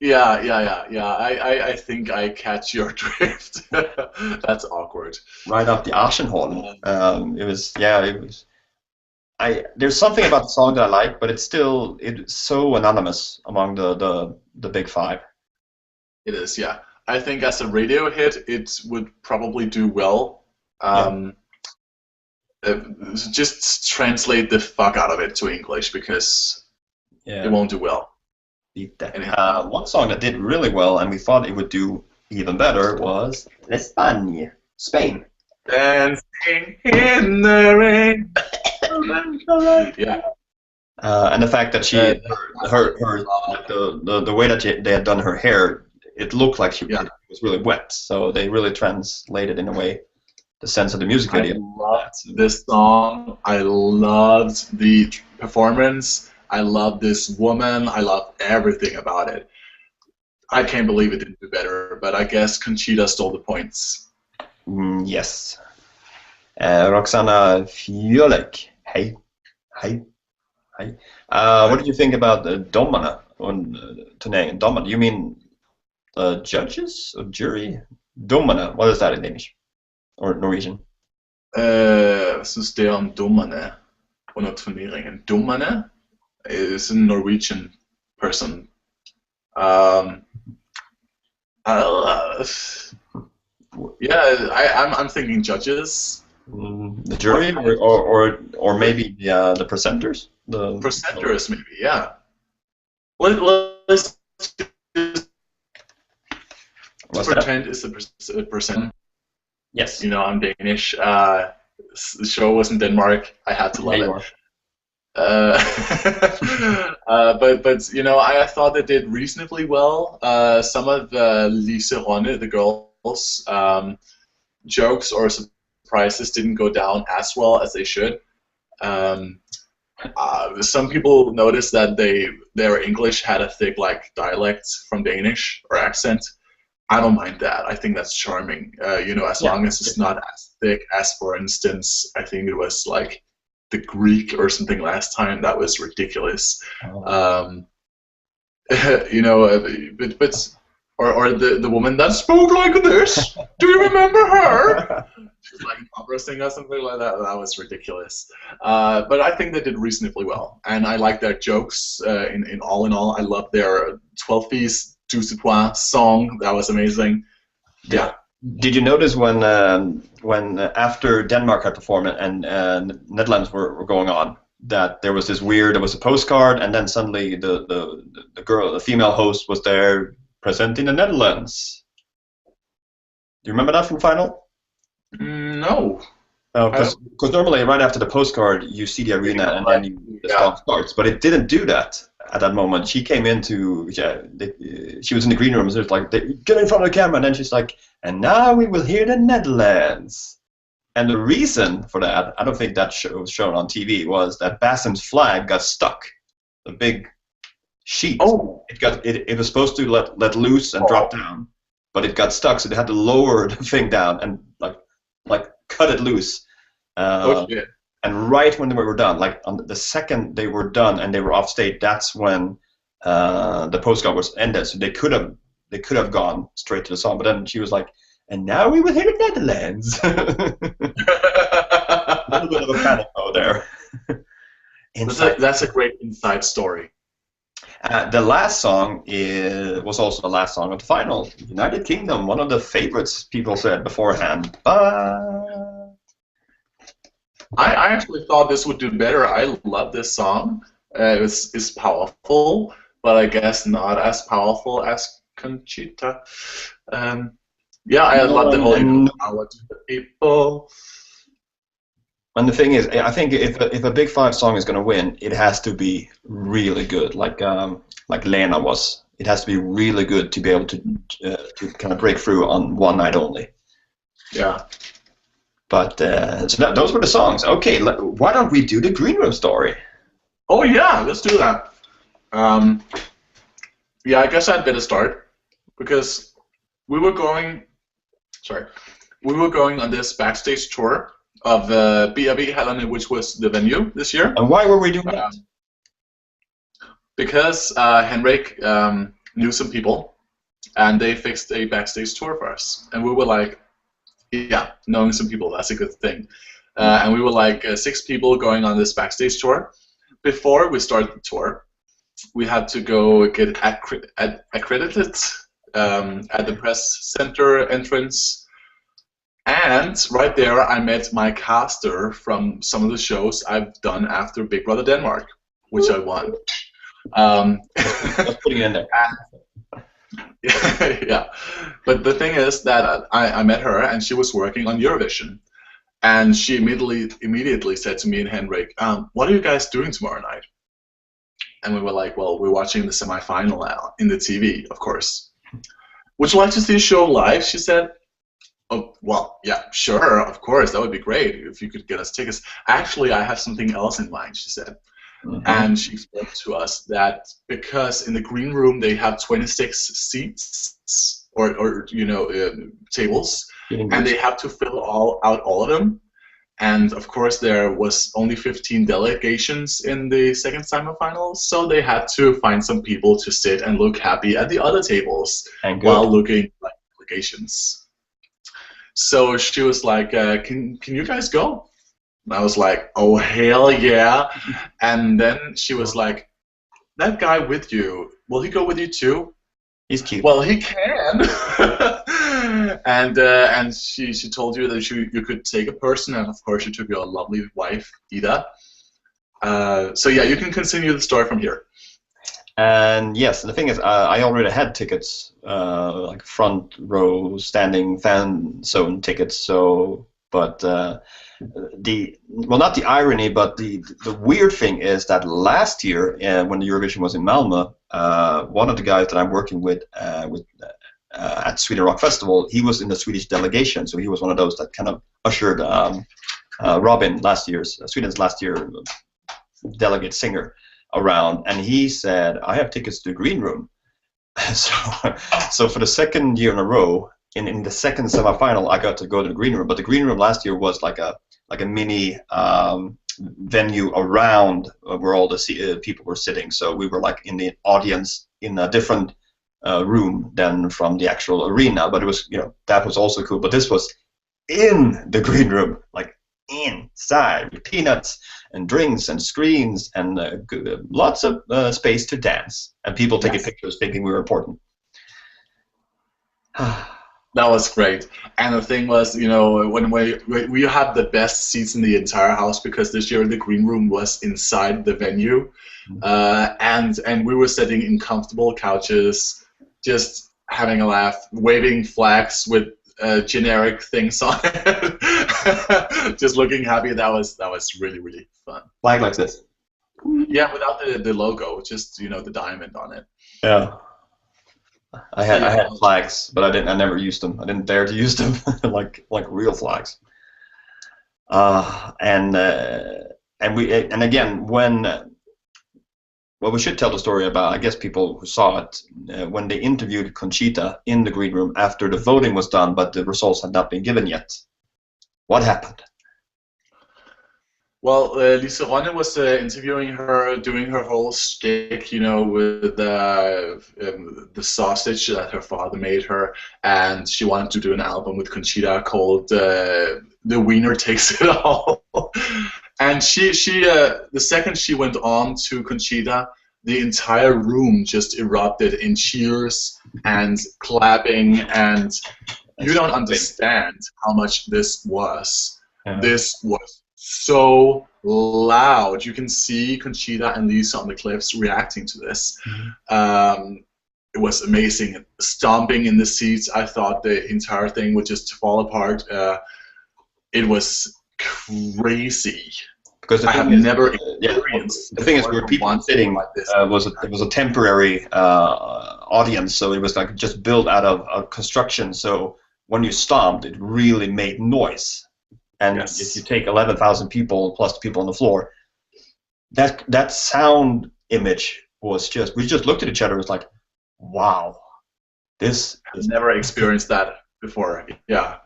Yeah. I think I catch your drift. That's awkward. Right up the Aschenhorn. It was. There's something about the song that I like, but it's so anonymous among the big five. It is, yeah. I think as a radio hit, it would probably do well. Just translate the fuck out of it to English, because it won't do well. One song that did really well, and we thought it would do even better, was Espagne, Spain. Dancing in the rain. Yeah. And the fact that the way that they had done her hair, it looked like she was really wet. So they really translated in a way the sense of the music video. I loved this song. I loved the performance. I loved this woman. I loved everything about it. I can't believe it didn't do better, but I guess Conchita stole the points. Yes. Roxana Fiolek. Hey. What did you think about the domarna on turneringen? Domarna, you mean judges or jury? Domarna, what is that in Danish? Or Norwegian? Jeg synes det om dommerne under turneringen. Dommerne is a Norwegian person. I'm thinking judges. The jury, or maybe the presenters. The presenters, maybe, yeah. Let's pretend it's a presenter. Yes. You know, I'm Danish. The show was in Denmark. I had to love it. But you know, I thought they did reasonably well. Some of Lise Ronne, the girls' jokes or surprises didn't go down as well as they should. Some people noticed that their English had a thick dialect from Danish or accent. I don't mind that. I think that's charming. As long as it's not as thick as, for instance, I think it was like the Greek or something last time. That was ridiculous. Oh. But or the woman that spoke like this. Do you remember her? She's like an opera singer or something like that. That was ridiculous. But I think they did reasonably well, and I like their jokes. In all, I love their 12-piece Du Point song. That was amazing. Yeah. Did you notice when after Denmark had performed and Netherlands were going on, that there was a postcard, and then suddenly the female host was there presenting the Netherlands. Do you remember that from final? No. Because normally right after the postcard you see the arena and then the song starts, but it didn't do that at that moment. She came into she was in the green room, so it's like, get in front of the camera, and then she's like, and now we will hear the Netherlands. And the reason for that, I don't think that was shown on TV, was that Bassem's flag got stuck. The big sheet. Oh. It was supposed to let loose and drop down, but it got stuck, so they had to lower the thing down and like cut it loose. And right when they were done, like on the second they were done and they were off stage, that's when the postcard was ended. So they could have gone straight to the song, but then she was like, and now we will hear the Netherlands. A little bit of a panic mode there. That's a great inside story. The last song was also the last song of the final. United Kingdom, one of the favorites, people said beforehand. But I actually thought this would do better. I love this song. It's powerful, but I guess not as powerful as Conchita. I love the whole power to the people. And the thing is, I think if a Big Five song is going to win, it has to be really good, like Lena was. It has to be really good to be able to kind of break through on one night only. Yeah. But so those were the songs. Okay, why don't we do the green room story? Oh yeah, let's do that. I guess I'd better start because we were going on this backstage tour of BRB Hallen, which was the venue this year. And why were we doing that? Because Henrik knew some people, and they fixed a backstage tour for us. And we were like, yeah, knowing some people, that's a good thing. And we were like 6 people going on this backstage tour. Before we started the tour, we had to go get accredited at the press center entrance. And right there, I met my caster from some of the shows I've done after Big Brother Denmark, which I won. Let's put it in there. Yeah, but the thing is that I met her, and she was working on Eurovision, and she immediately said to me and Henrik, "What are you guys doing tomorrow night?" And we were like, "Well, we're watching the semi-final now in the TV, of course." "Would you like to see a show live?" she said. "Oh, well, yeah, sure, of course, that would be great if you could get us tickets. Actually, I have something else in mind," she said. Mm-hmm. And she explained to us that because in the green room they have 26 seats or tables, and they have to fill out all of them. And of course, there was only 15 delegations in the second semifinals, so they had to find some people to sit and look happy at the other tables while looking like delegations. So she was like, "Can you guys go?" And I was like, "Oh, hell yeah." And then she was like, "That guy with you, will he go with you too?" He's cute. "Well, he can." And she told you that you could take a person, and of course you took your lovely wife, Ida. So yeah, you can continue the story from here. And yes, the thing is, I already had tickets, like front row, standing fan zone tickets. So, but not the irony, but the weird thing is that last year, when the Eurovision was in Malmö, one of the guys that I'm working with at Sweden Rock Festival, he was in the Swedish delegation, so he was one of those that kind of ushered Robin Sweden's last year delegate singer around, and he said, "I have tickets to the green room." So, so for the second year in a row, in the second semifinal, I got to go to the green room. But the green room last year was like a mini venue around where all the people were sitting. So we were like in the audience in a different room than from the actual arena. But it was, you know, that was also cool. But this was in the green room, like inside, with peanuts and drinks and screens and lots of space to dance and people taking pictures thinking we were important. That was great. And the thing was, you know, when we had the best seats in the entire house, because this year the green room was inside the venue, and we were sitting in comfortable couches, just having a laugh, waving flags with generic things on it, just looking happy. That was really, really fun. Flag like this. Yeah, without the logo, just, you know, the diamond on it. Yeah. I had flags, but I never used them. I didn't dare to use them like real flags. And again, well, we should tell the story about, I guess, people who saw it when they interviewed Conchita in the green room after the voting was done, but the results had not been given yet. What happened? Well, Liserone was interviewing her, doing her whole shtick, you know, with the sausage that her father made her, and she wanted to do an album with Conchita called "The Wiener Takes It All." And the second she went on to Conchita, the entire room just erupted in cheers and clapping, and you don't understand how much this was. Yeah. This was so loud. You can see Conchita and Lisa on the cliffs reacting to this. Mm-hmm. It was amazing. Stomping in the seats, I thought the entire thing would just fall apart. It was crazy. Because I have never experienced. The thing is, where people sitting like this it was a temporary audience, so it was like just built out of construction. So when you stomped, it really made noise. And if you take 11,000 people plus the people on the floor, that sound image was just, we just looked at each other. It was like, wow, this. I've never experienced that before. Yeah.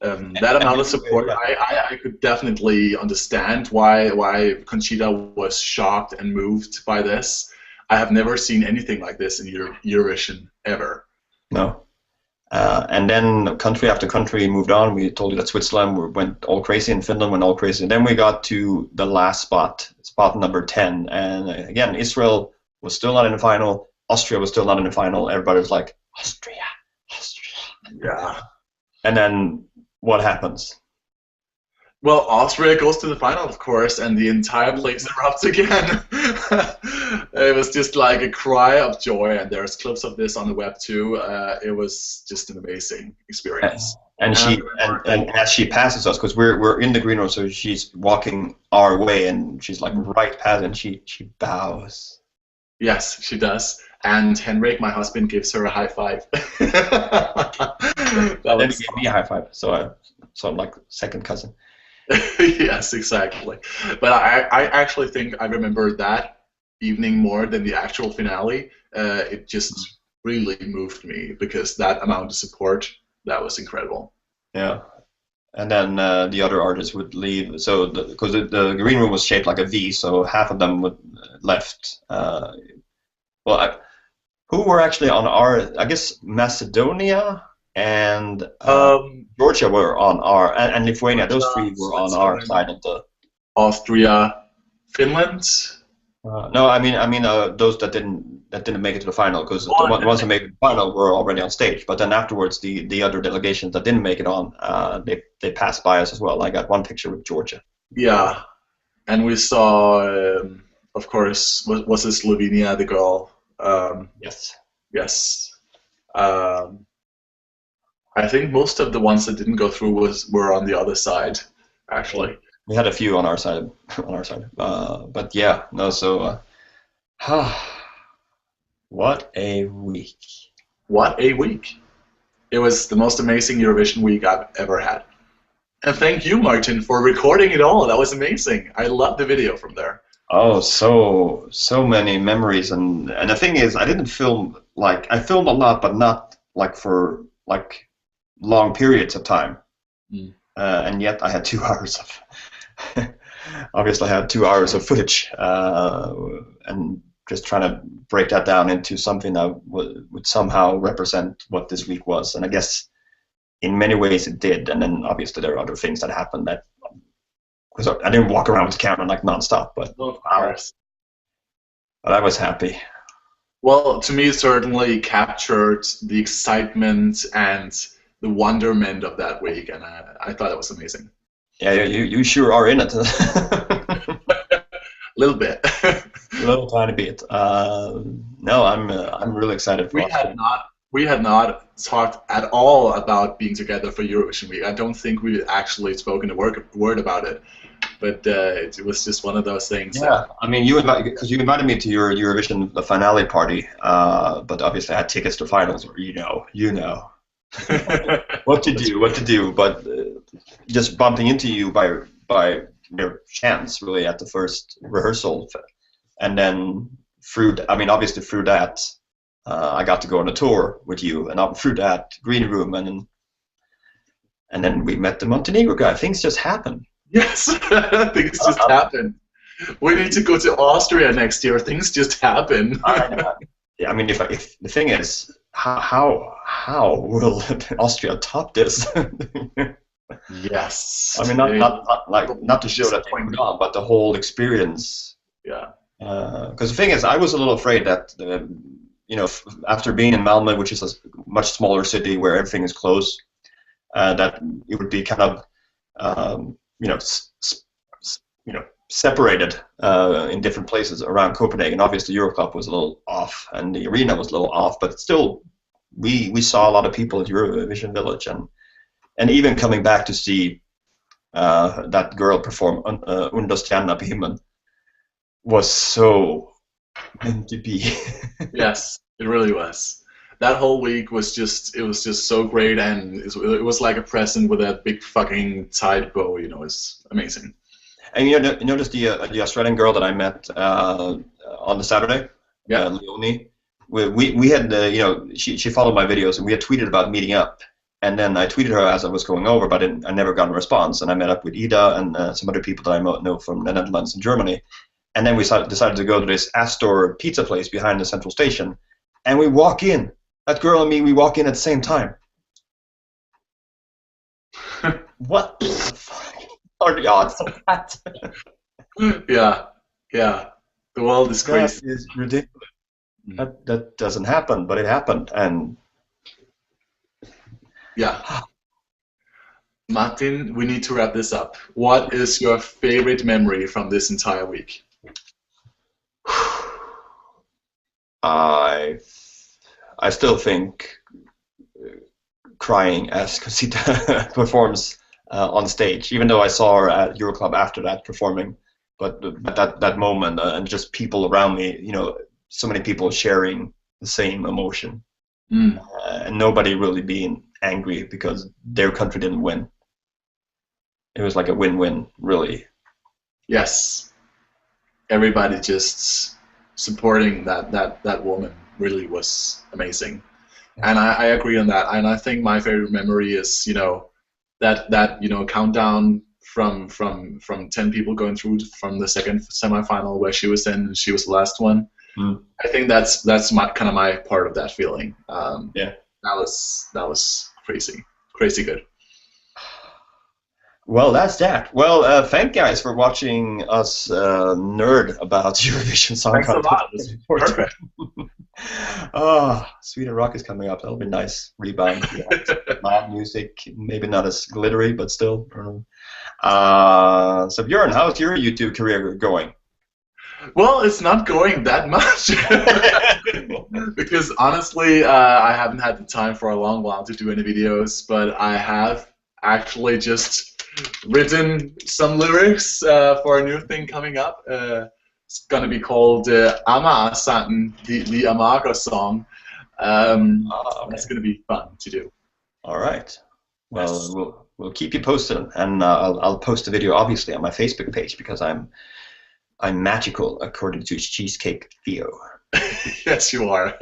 That amount of support, I could definitely understand why Conchita was shocked and moved by this. I have never seen anything like this in Eurovision ever. No. And then country after country moved on. We told you that Switzerland went all crazy, and Finland went all crazy. And then we got to the last spot number 10. And again, Israel was still not in the final. Austria was still not in the final. Everybody was like, Austria. Yeah. And then what happens? Well, Austria goes to the final, of course, and the entire place erupts again. It was just like a cry of joy, and there's clips of this on the web too. It was just an amazing experience. And as she passes us, because we're in the green room, so she's walking our way, and she's like right past, and she bows. Yes, she does. And Henrik, my husband, gives her a high five. Then he gave me a high five, so I'm like second cousin. Yes, exactly. But I actually think I remember that evening more than the actual finale. It just really moved me, because that amount of support, that was incredible. Yeah. And then the other artists would leave. So because the green room was shaped like a V, so half of them would left. Who were actually on our? I guess Macedonia and Georgia were on our, and Lithuania. Those three were on our side of the. Austria, Finland. No, I mean those that didn't make it to the final, because the ones that made it to the final were already on stage. But then afterwards, the other delegations that didn't make it on, they passed by us as well. I got one picture with Georgia. Yeah, and we saw, of course, was it Slovenia, the girl? Yes. Yes. I think most of the ones that didn't go through were on the other side, actually. We had a few on our side, but yeah, no. So, what a week! What a week! It was the most amazing Eurovision week I've ever had. And thank you, Martin, for recording it all. That was amazing. I love the video from there. Oh, so many memories, and the thing is, I didn't film like I filmed a lot, but not like for like long periods of time. And yet I had 2 hours of obviously I had 2 hours of footage, and just trying to break that down into something that would somehow represent what this week was. And I guess in many ways it did. And then obviously there are other things that happened that, because I didn't walk around with the camera like nonstop, but Of course. But I was happy. Well, to me, it certainly captured the excitement and the wonderment of that week, and I thought it was amazing. Yeah, you sure are in it. A little bit. A little tiny bit. No, I'm really excited for Austria. We had not talked at all about being together for Eurovision week. I don't think we actually spoken a word about it, but it was just one of those things. Yeah, I mean, you invited me to your Eurovision finale party, but obviously I had tickets to finals. Or you know, what to do. But just bumping into you by your chance, really, at the first rehearsal, and then obviously through that. I got to go on a tour with you, and through that green room, and then we met the Montenegro guy. Things just happen. Yes, things just happen. We need to go to Austria next year. Things just happen. Yeah, I mean, if the thing is, how will Austria top this? Yes. I mean, not to show that they were gone, but the whole experience. Yeah. Because the thing is, I was a little afraid that. After being in Malmö, which is a much smaller city where everything is close, that it would be kind of, separated in different places around Copenhagen. Obviously, Euroclub was a little off, and the arena was a little off, but still, we saw a lot of people at Eurovision Village, and even coming back to see that girl perform Under stjärnorna på himlen was so meant to be. Yes, it really was. That whole week was just so great, and it was like a present with that big fucking tight bow. It's amazing. And you noticed the Australian girl that I met on the Saturday, Leonie. We had she followed my videos, and we had tweeted about meeting up. And then I tweeted her as I was going over, but I never got a response. And I met up with Ida and some other people that I know from the Netherlands and Germany. And then we decided to go to this Astor pizza place behind the central station. And we walk in. That girl and me, we walk in at the same time. What the fuck are the odds of that? Yeah. The world is crazy. That is ridiculous. That doesn't happen, but it happened. And yeah. Martin, we need to wrap this up. What is your favorite memory from this entire week? I still think crying as Conchita performs on stage, even though I saw her at Euroclub after that performing, but that moment and just people around me, so many people sharing the same emotion, and nobody really being angry because their country didn't win. It was like a win-win, really. Yes. Everybody just supporting that woman really was amazing, and I agree on that. And I think my favorite memory is that countdown from 10 people going through from the second semifinal where she was in and she was the last one. I think that's my part of that feeling. That was crazy good. Well, that's that. Well, thank guys for watching us nerd about Eurovision Song Contest. Thanks a lot. Perfect. Sweden Rock is coming up. That'll be nice. Rebound. Loud music, maybe not as glittery, but still. So Björn, how's your YouTube career going? Well, it's not going that much because honestly, I haven't had the time for a long while to do any videos, but I have actually just written some lyrics for a new thing coming up. It's going to be called Amager-sangen, the Amager song. It's going to be fun to do. All right. Well, we'll keep you posted, and I'll post a video obviously on my Facebook page because I'm magical according to Cheesecake Theo. Yes, you are.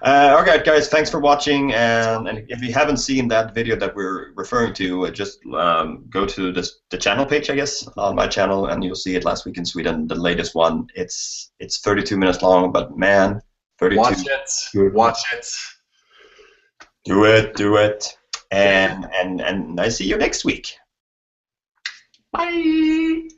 Okay, guys, thanks for watching. And if you haven't seen that video that we're referring to, just go to the channel page, I guess, on my channel, and you'll see it last week in Sweden, the latest one. It's 32 minutes long, but man, 32. Watch it. Watch it. Do it. And I see you next week. Bye.